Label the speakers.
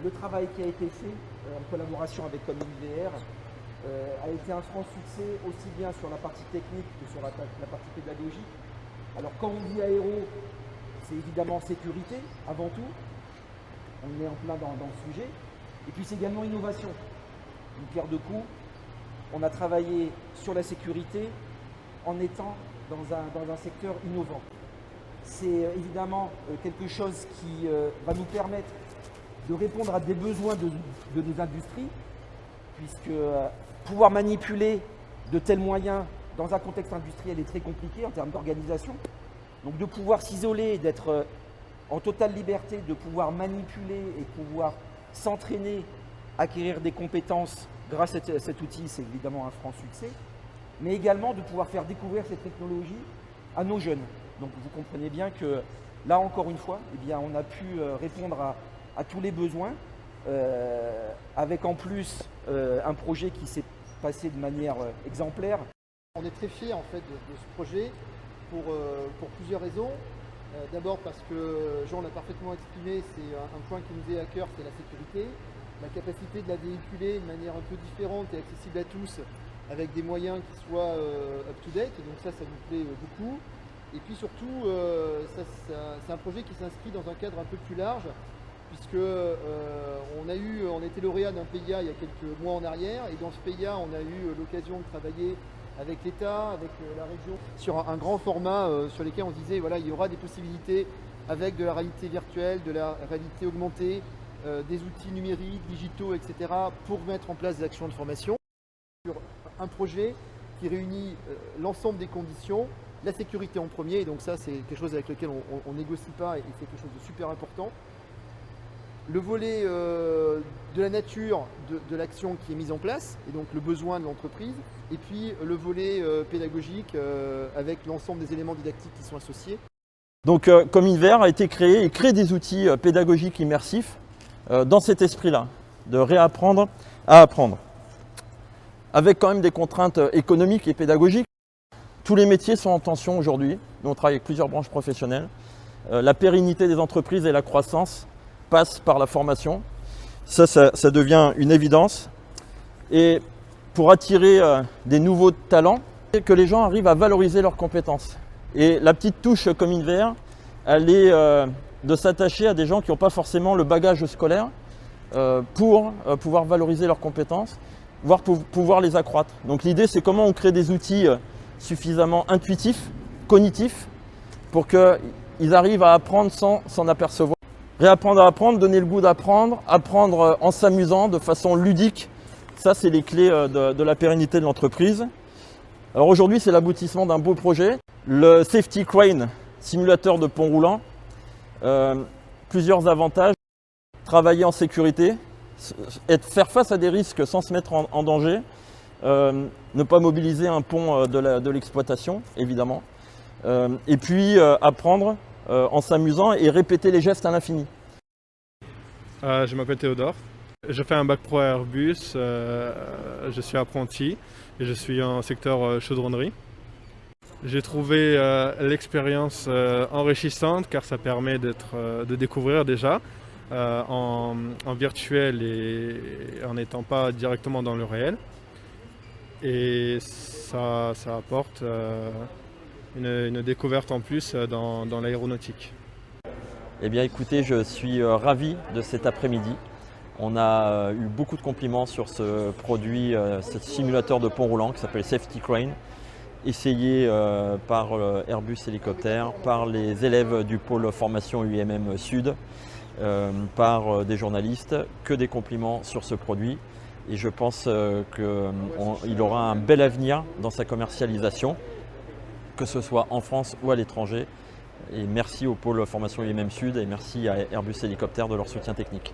Speaker 1: Le travail qui a été fait en collaboration avec ComInVR a été un franc succès aussi bien sur la partie technique que sur la partie pédagogique. Alors quand on dit aéro, c'est évidemment sécurité avant tout. On est en plein dans le sujet. Et puis c'est également innovation. Une pierre de coups. On a travaillé sur la sécurité en étant dans un secteur innovant. C'est évidemment quelque chose qui va nous permettre de répondre à des besoins de nos industries, puisque pouvoir manipuler de tels moyens dans un contexte industriel est très compliqué en termes d'organisation. Donc de pouvoir s'isoler, d'être en totale liberté, de pouvoir manipuler et pouvoir s'entraîner, acquérir des compétences grâce à cet outil, c'est évidemment un franc succès, mais également de pouvoir faire découvrir cette technologie à nos jeunes. Donc vous comprenez bien que là encore une fois, eh bien, on a pu répondre à tous les besoins, avec en plus un projet qui s'est passé de manière exemplaire.
Speaker 2: On est très fiers en fait de ce projet pour plusieurs raisons. D'abord parce que Jean l'a parfaitement exprimé, c'est un point qui nous est à cœur, c'est la sécurité. La capacité de la véhiculer de manière un peu différente et accessible à tous, avec des moyens qui soient up-to-date, donc ça nous plaît beaucoup. Et puis surtout, c'est un projet qui s'inscrit dans un cadre un peu plus large, puisque on était lauréat d'un PIA il y a quelques mois en arrière, et dans ce PIA, on a eu l'occasion de travailler avec l'État, avec la région, sur un grand format sur lequel on se disait voilà, il y aura des possibilités avec de la réalité virtuelle, de la réalité augmentée, des outils numériques, digitaux, etc. pour mettre en place des actions de formation. Sur un projet qui réunit l'ensemble des conditions, la sécurité en premier, et donc ça c'est quelque chose avec lequel on négocie pas et c'est quelque chose de super important. Le volet de la nature de l'action qui est mise en place, et donc le besoin de l'entreprise, et puis le volet pédagogique avec l'ensemble des éléments didactiques qui sont associés.
Speaker 3: Donc ComInVR a été créé et crée des outils pédagogiques immersifs dans cet esprit-là, de réapprendre à apprendre. Avec quand même des contraintes économiques et pédagogiques. Tous les métiers sont en tension aujourd'hui. Nous, on travaille avec plusieurs branches professionnelles. La pérennité des entreprises et la croissance passent par la formation. Ça devient une évidence. Et pour attirer des nouveaux talents, que les gens arrivent à valoriser leurs compétences. Et la petite touche ComInVR, elle est de s'attacher à des gens qui n'ont pas forcément le bagage scolaire pour pouvoir valoriser leurs compétences, voire pour pouvoir les accroître. Donc l'idée, c'est comment on crée des outils suffisamment intuitifs, cognitifs, pour qu'ils arrivent à apprendre sans s'en apercevoir. Réapprendre à apprendre, donner le goût d'apprendre, apprendre en s'amusant de façon ludique, ça c'est les clés de la pérennité de l'entreprise. Alors aujourd'hui, c'est l'aboutissement d'un beau projet, le Safety Crane, simulateur de pont roulant. Plusieurs avantages, travailler en sécurité, faire face à des risques sans se mettre en danger, ne pas mobiliser un pont de l'exploitation, évidemment, et puis apprendre en s'amusant et répéter les gestes à l'infini.
Speaker 4: Je m'appelle Théodore, je fais un bac pro à Airbus, je suis apprenti et je suis en secteur chaudronnerie. J'ai trouvé l'expérience enrichissante car ça permet de découvrir déjà en virtuel et en n'étant pas directement dans le réel. Et ça apporte une découverte en plus dans l'aéronautique.
Speaker 3: Eh bien écoutez, je suis ravi de cet après-midi. On a eu beaucoup de compliments sur ce produit, ce simulateur de pont roulant qui s'appelle Safety Crane, essayé par Airbus Hélicoptère, par les élèves du pôle formation UMM Sud, par des journalistes, que des compliments sur ce produit. Et je pense qu'il aura un bel avenir dans sa commercialisation, que ce soit en France ou à l'étranger. Et merci au pôle formation UMM Sud et merci à Airbus Hélicoptère de leur soutien technique.